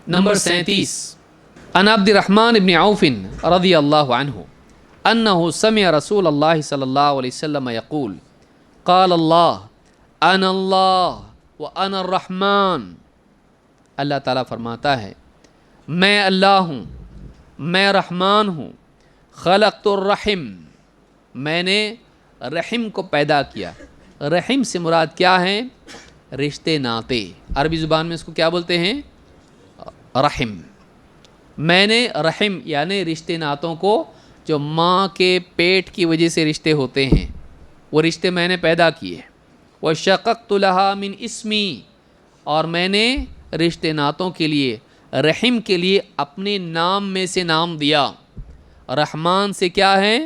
Number 37 अन अब्दुर्रहमान इब्न औफ रज़ियल्लाहु अन्हु अन्नहु समिअ रसूलल्लाह सल्लल्लाहु अलैहि वसल्लम यक़ूल क़ाल अल्लाह व अना अर्रहमान। अल्लाह ताला फरमाता है मैं अल्लाह हूँ, मैं रहमान हूँ। खलक़तुर रहिम, मैंने रहिम को पैदा किया। रहिम से मुराद क्या है? रिश्ते नाते। अरबी ज़ुबान में इसको क्या बोलते हैं? रहिम। मैंने रहिम यानी रिश्ते नातों को, जो माँ के पेट की वजह से रिश्ते होते हैं, वो रिश्ते मैंने पैदा किए। व शक़क़तु लहा मिन इस्मी, और मैंने रिश्ते नातों के लिए, रहिम के लिए अपने नाम में से नाम दिया। रहमान से क्या है?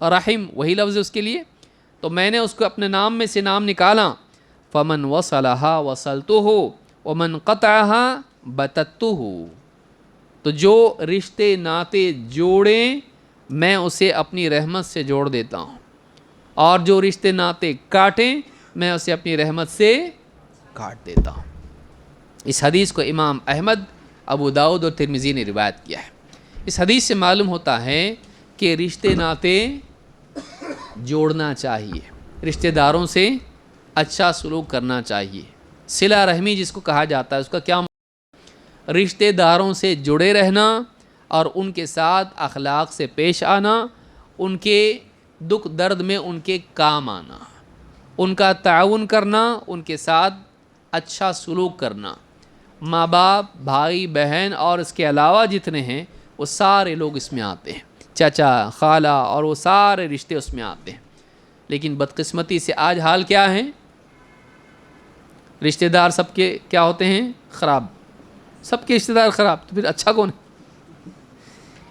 रहिम, वही लफ्ज़ उसके लिए। तो मैंने उसको अपने नाम में से नाम निकाला। फ़मन वसलहा वसलतुहु वमन क़तअहा बतत्तुहु, तो जो रिश्ते नाते जोड़े मैं उसे अपनी रहमत से जोड़ देता हूँ, और जो रिश्ते नाते काटें मैं उसे अपनी रहमत से काट देता हूँ। इस हदीस को इमाम अहमद, अबू दाऊद और तिरमिज़ी ने रिवायत किया है। इस हदीस से मालूम होता है कि रिश्ते नाते जोड़ना चाहिए, रिश्तेदारों से अच्छा सलूक करना चाहिए। सिला रहमी जिसको कहा जाता है, उसका क्या रिश्तेदारों से जुड़े रहना और उनके साथ अखलाक से पेश आना, उनके दुख दर्द में उनके काम आना, उनका ताउन करना, उनके साथ अच्छा सलूक करना। माँ बाप, भाई बहन और इसके अलावा जितने हैं वो सारे लोग इसमें आते हैं, चाचा खाला और वो सारे रिश्ते उसमें आते हैं। लेकिन बदकिस्मती से आज हाल क्या है? रिश्तेदार सबके क्या होते हैं? ख़राब। सबके रिश्तेदार ख़राब, तो फिर अच्छा कौन है?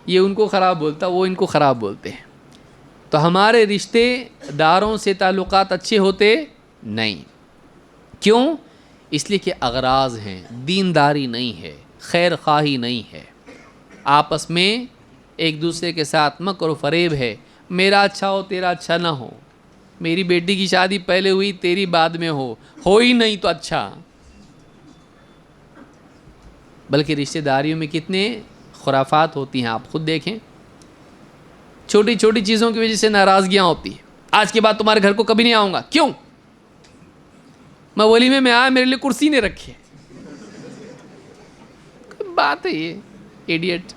ये उनको ख़राब बोलता, वो इनको ख़राब बोलते हैं। तो हमारे रिश्तेदारों से ताल्लुकात अच्छे होते नहीं। क्यों? इसलिए कि अगराज़ हैं, दीनदारी नहीं है, खैर ख़ाही नहीं है, आपस में एक दूसरे के साथ मकर व फ़रेब है। मेरा अच्छा हो तेरा अच्छा ना हो, मेरी बेटी की शादी पहले हुई तेरी बाद में हो ही नहीं तो अच्छा। बल्कि रिश्तेदारियों में कितने खुराफात होती हैं, आप खुद देखें। छोटी छोटी चीज़ों की वजह से नाराज़गियाँ होती हैं। आज के बाद तुम्हारे घर को कभी नहीं आऊँगा। क्यों? मैं वलीमे में आया, मेरे लिए कुर्सी नहीं रखी है। कोई बात है ये? इडियट।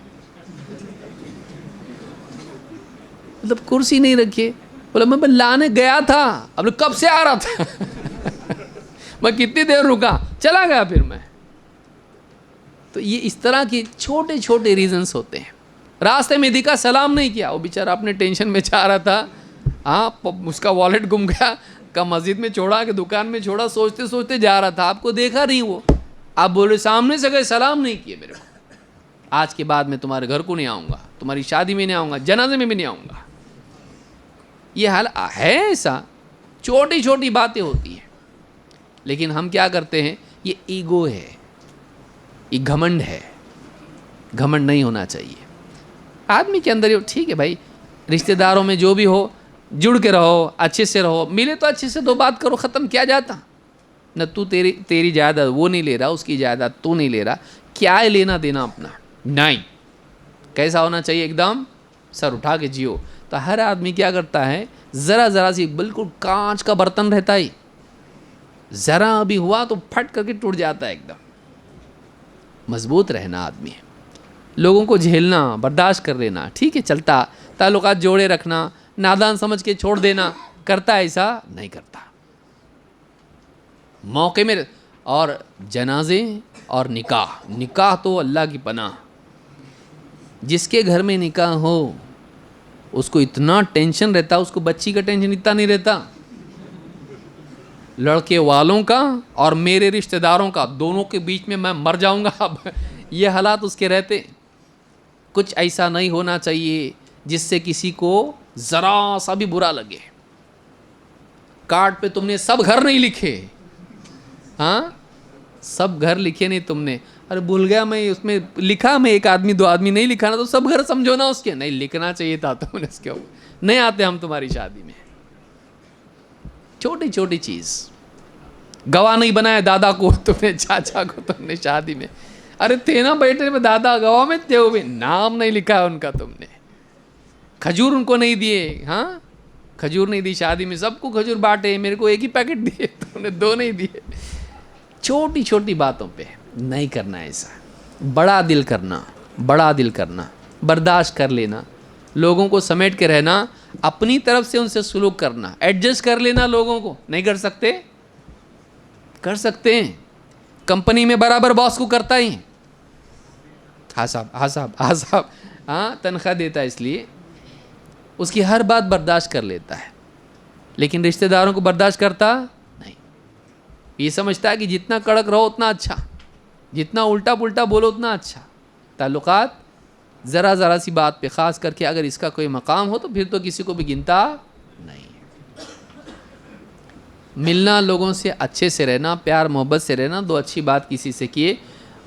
मतलब कुर्सी नहीं रखी। बोला मैं लाने गया था, अब कब से आ रहा था मैं कितनी देर रुका, चला गया फिर मैं। तो ये इस तरह के छोटे छोटे रीजंस होते हैं। रास्ते में दिखा, सलाम नहीं किया, वो बेचारा अपने टेंशन में जा रहा था। हाँ, उसका वॉलेट गुम गया, का मस्जिद में छोड़ा कि दुकान में छोड़ा, सोचते सोचते जा रहा था, आपको देखा नहीं वो, आप बोले सामने से गए, सलाम नहीं किए मेरे को। आज के बाद मैं तुम्हारे घर को नहीं आऊँगा, तुम्हारी शादी में नहीं आऊँगा, जनाजे में भी नहीं आऊँगा। ये हाल है ऐसा। छोटी छोटी बातें होती हैं, लेकिन हम क्या करते हैं? ये ईगो है, ये घमंड है। घमंड नहीं होना चाहिए आदमी के अंदर। ठीक है भाई, रिश्तेदारों में जो भी हो जुड़ के रहो, अच्छे से रहो, मिले तो अच्छे से दो बात करो, ख़त्म किया जाता। न तू तेरी जायदाद वो नहीं ले रहा, उसकी जायदाद तू नहीं ले रहा, क्या है लेना देना अपना? नहीं। कैसा होना चाहिए? एकदम सर उठा के जियो। तो हर आदमी क्या करता है, ज़रा ज़रा सी, बिल्कुल कांच का बर्तन रहता है, ज़रा भी हुआ तो फट करके टूट जाता है एकदम। मजबूत रहना आदमी है, लोगों को झेलना, बर्दाश्त कर लेना, ठीक है, चलता। ताल्लुकात जोड़े रखना, नादान समझ के छोड़ देना, करता ऐसा नहीं करता। मौके में और जनाजे और निकाह तो अल्लाह की पनाह। जिसके घर में निकाह हो उसको इतना टेंशन रहता, उसको बच्ची का टेंशन इतना नहीं रहता। लड़के वालों का और मेरे रिश्तेदारों का, दोनों के बीच में मैं मर जाऊंगा अब, ये हालात उसके रहते। कुछ ऐसा नहीं होना चाहिए जिससे किसी को ज़रा सा भी बुरा लगे। कार्ड पे तुमने सब घर नहीं लिखे, हाँ, सब घर लिखे नहीं तुमने। अरे भूल गया मैं, उसमें लिखा मैं एक आदमी दो आदमी, नहीं लिखा ना तो सब घर समझो ना उसके। नहीं लिखना चाहिए था तुमने उसके ऊपर। नहीं आते हम तुम्हारी शादी में। छोटी छोटी चीज़, गवाह नहीं बनाया दादा को तुमने, चाचा को तुमने शादी में, अरे थे ना बैठे में, दादा गवाह में थे वो भी, नाम नहीं लिखा है उनका तुमने, खजूर उनको नहीं दिए, हाँ खजूर नहीं दी शादी में, सबको खजूर बांटे, मेरे को एक ही पैकेट दिए, तुमने दो नहीं दिए। छोटी छोटी बातों पे नहीं करना ऐसा, बड़ा दिल करना, बड़ा दिल करना, बर्दाश्त कर लेना, लोगों को समेट के रहना, अपनी तरफ से उनसे सुलूक करना, एडजस्ट कर लेना। लोगों को नहीं कर सकते, कर सकते हैं, कंपनी में बराबर बॉस को करता ही, हाँ साहब हाँ साहब हाँ साहब, हाँ तनख्वाह देता है इसलिए उसकी हर बात बर्दाश्त कर लेता है, लेकिन रिश्तेदारों को बर्दाश्त करता नहीं। ये समझता है कि जितना कड़क रहो उतना अच्छा, जितना उल्टा पुल्टा बोलो उतना अच्छा। ताल्लुकात ज़रा ज़रा सी बात पे ख़ास करके अगर इसका कोई मकाम हो तो फिर तो किसी को भी गिनता नहीं। मिलना, लोगों से अच्छे से रहना, प्यार मोहब्बत से रहना, दो अच्छी बात किसी से किए,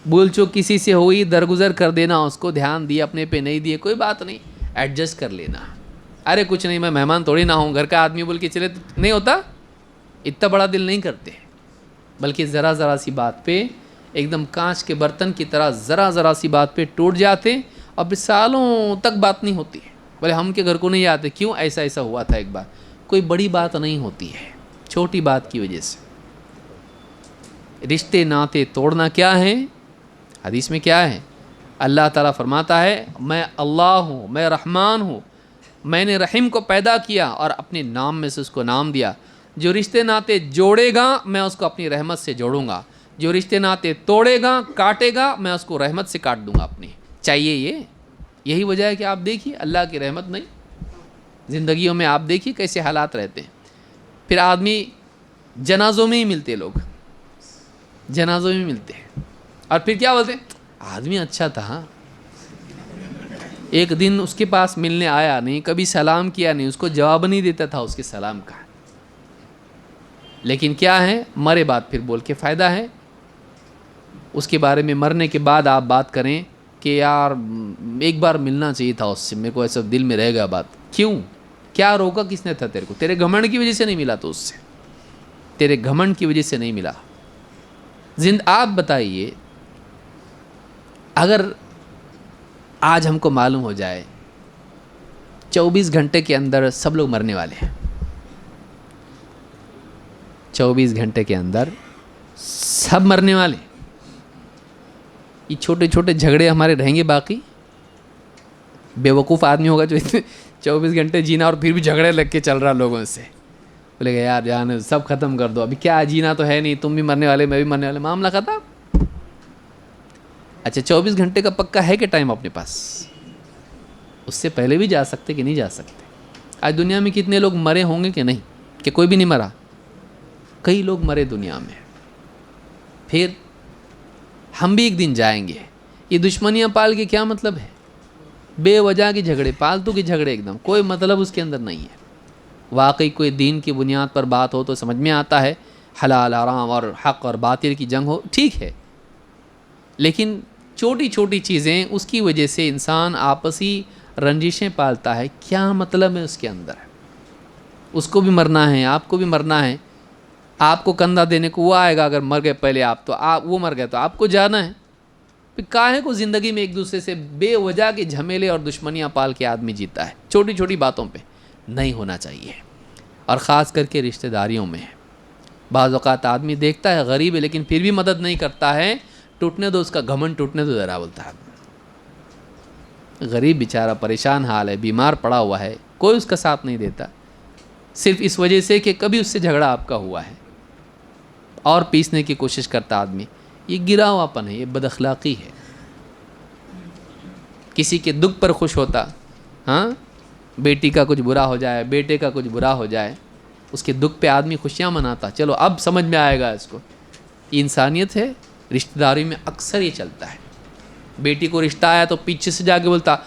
भूल चूक किसी से हुई दरगुजर कर देना, उसको ध्यान दिए अपने पे नहीं दिए, कोई बात नहीं, एडजस्ट कर लेना। अरे कुछ नहीं, मैं मेहमान थोड़ी ना हूँ, घर का आदमी बोल के चले तो नहीं होता, इतना बड़ा दिल नहीं करते, बल्कि ज़रा ज़रा सी बात पे एकदम कांच के बर्तन की तरह ज़रा ज़रा सी बात पे टूट जाते और फिर सालों तक बात नहीं होती। बोले हम के घर को नहीं आते, क्यों, ऐसा ऐसा हुआ था एक बार। कोई बड़ी बात नहीं होती है, छोटी बात की वजह से रिश्ते नाते तोड़ना क्या है। हदीस में क्या है, अल्लाह ताला फरमाता है मैं अल्लाह हूँ, मैं रहमान हूँ, मैंने रहीम को पैदा किया और अपने नाम में से उसको नाम दिया। जो रिश्ते नाते जोड़ेगा मैं उसको अपनी रहमत से जोड़ूंगा, जो रिश्ते नाते तोड़ेगा काटेगा मैं उसको रहमत से काट दूंगा अपनी। चाहिए ये, यही वजह है कि आप देखिए अल्लाह की रहमत नहीं, ज़िंदगियों में आप देखिए कैसे हालात रहते हैं। फिर आदमी जनाजों में ही मिलते, लोग जनाजों में मिलते हैं और फिर क्या बोलते हैं, आदमी अच्छा था, एक दिन उसके पास मिलने आया नहीं, कभी सलाम किया नहीं, उसको जवाब नहीं देता था उसके सलाम का। लेकिन क्या है, मरे बाद फिर बोल के फ़ायदा है, उसके बारे में मरने के बाद आप बात करें कि यार एक बार मिलना चाहिए था उससे, मेरे को ऐसा दिल में रहेगा बात। क्यों, क्या रोका किसने था तेरे को, तेरे घमंड की वजह से नहीं मिला तो उससे, तेरे घमंड की वजह से नहीं मिला। आप बताइए, अगर आज हमको मालूम हो जाए 24 घंटे के अंदर सब लोग मरने वाले हैं, 24 घंटे के अंदर सब मरने वाले, ये छोटे छोटे झगड़े हमारे रहेंगे बाकी। बेवकूफ़ आदमी होगा जो इतने 24 घंटे जीना और फिर भी झगड़े लग के चल रहा लोगों से, बोलेगा यार जान सब ख़त्म कर दो, अभी क्या जीना तो है नहीं, तुम भी मरने वाले मैं भी मरने वाले, मामला ख़त्म। अच्छा 24 घंटे का पक्का है कि टाइम अपने पास, उससे पहले भी जा सकते कि नहीं जा सकते। आज दुनिया में कितने लोग मरे होंगे कि नहीं, कि कोई भी नहीं मरा, कई लोग मरे दुनिया में। फिर हम भी एक दिन जाएंगे। ये दुश्मनियाँ पाल के क्या मतलब है, बेवजह के झगड़े, फालतू के झगड़े, एकदम कोई मतलब उसके अंदर नहीं है। वाकई कोई दीन की बुनियाद पर बात हो तो समझ में आता है, हलाल हराम और हक़ और बातिल की जंग हो, ठीक है, लेकिन छोटी छोटी चीज़ें उसकी वजह से इंसान आपसी रंजिशें पालता है, क्या मतलब है उसके अंदर। उसको भी मरना है, आपको भी मरना है, आपको कंधा देने को वो आएगा, अगर मर गए पहले आप तो आप, वो मर गए तो आपको जाना है। फिर काहे को ज़िंदगी में एक दूसरे से बेवजह के झमेले और दुश्मनियाँ पाल के आदमी जीता है। छोटी छोटी बातों पे नहीं होना चाहिए, और ख़ास करके रिश्तेदारियों में। बाज़ औक़ात आदमी देखता है गरीब है लेकिन फिर भी मदद नहीं करता है, टूटने दो उसका घमंड, टूटने दो ज़रा, बोलता है। गरीब बेचारा परेशान हाल है, बीमार पड़ा हुआ है, कोई उसका साथ नहीं देता, सिर्फ इस वजह से कि कभी उससे झगड़ा आपका हुआ है, और पीसने की कोशिश करता आदमी। ये गिरा हुआपन है, ये बदअखलाक़ी है। किसी के दुख पर खुश होता, हाँ, बेटी का कुछ बुरा हो जाए, बेटे का कुछ बुरा हो जाए, उसके दुख पे आदमी खुशियाँ मनाता, चलो अब समझ में आएगा इसको, ये इंसानियत है। रिश्तेदारी में अक्सर ये चलता है, बेटी को रिश्ता आया तो पीछे से जाके बोलता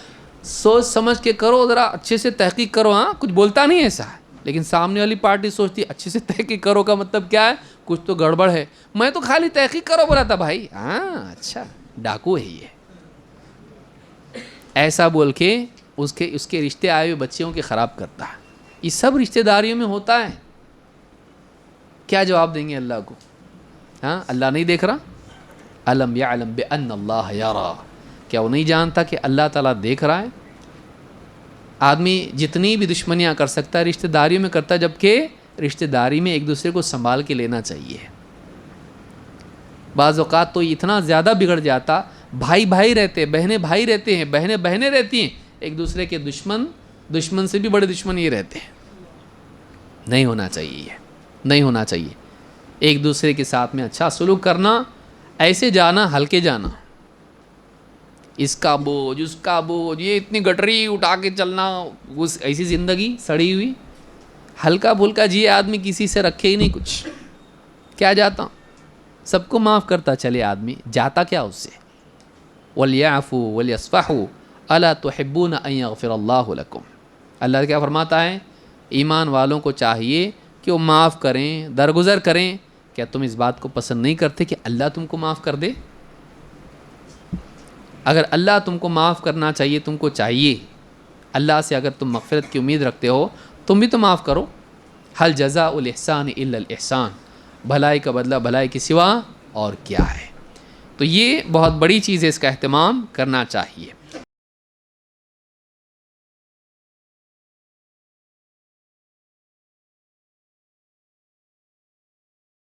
सोच समझ के करो, ज़रा अच्छे से तहकीक करो, हाँ, कुछ बोलता नहीं ऐसा, लेकिन सामने वाली पार्टी सोचती अच्छे से तहकीक करो का मतलब क्या है, कुछ तो गड़बड़ है, मैं तो खाली तहकीक करो बोला था भाई, हाँ अच्छा डाकू है ये, ऐसा बोल के उसके रिश्ते आए हुए बच्चियों के ख़राब करता है। ये सब रिश्तेदारियों में होता है। क्या जवाब देंगे अल्लाह को, हाँ, अल्लाह नहीं देख रहा, الم یعلم بان اللہ یرا، کیا وہ نہیں جانتا کہ اللہ تعالیٰ دیکھ رہا ہے؟ آدمی جتنی بھی دشمنیاں کر سکتا ہے رشتہ داریوں میں کرتا ہے، جبکہ رشتہ داری میں ایک دوسرے کو سنبھال کے لینا چاہیے۔ بعض اوقات تو اتنا زیادہ بگڑ جاتا، بھائی بھائی رہتے، بہنیں بھائی رہتے ہیں، بہنیں بہنیں رہتی ہیں، ایک دوسرے کے دشمن سے بھی بڑے دشمن یہ رہتے ہیں۔ نہیں ہونا چاہیے، یہ نہیں ہونا چاہیے۔ ایک دوسرے کے ساتھ میں اچھا سلوک کرنا، ایسے جانا ہلکے جانا، اس کا بوجھ اس کا بوجھ، یہ اتنی گٹری اٹھا کے چلنا، اس ایسی زندگی سڑی ہوئی، ہلکا پھلکا جیے آدمی، کسی سے رکھے ہی نہیں کچھ، کیا جاتا، سب کو معاف کرتا چلے آدمی، جاتا کیا اس سے؟ وَلْيَعْفُوا وَلْيَصْفَحُوا أَلَا تُحِبُّونَ أَن يَغْفِرَ اللَّهُ لَكُمْ۔ اللہ کیا فرماتا ہے؟ ایمان والوں کو چاہیے کہ وہ معاف کریں، درگزر کریں۔ کیا تم اس بات کو پسند نہیں کرتے کہ اللہ تم کو معاف کر دے؟ اگر اللہ تم کو معاف کرنا چاہیے، تم کو چاہیے اللہ سے، اگر تم مغفرت کی امید رکھتے ہو، تم بھی تو معاف کرو۔ حل جزاء الاحسان الا الاحسان، بھلائی کا بدلہ بھلائی کے سوا اور کیا ہے؟ تو یہ بہت بڑی چیز ہے، اس کا اہتمام کرنا چاہیے۔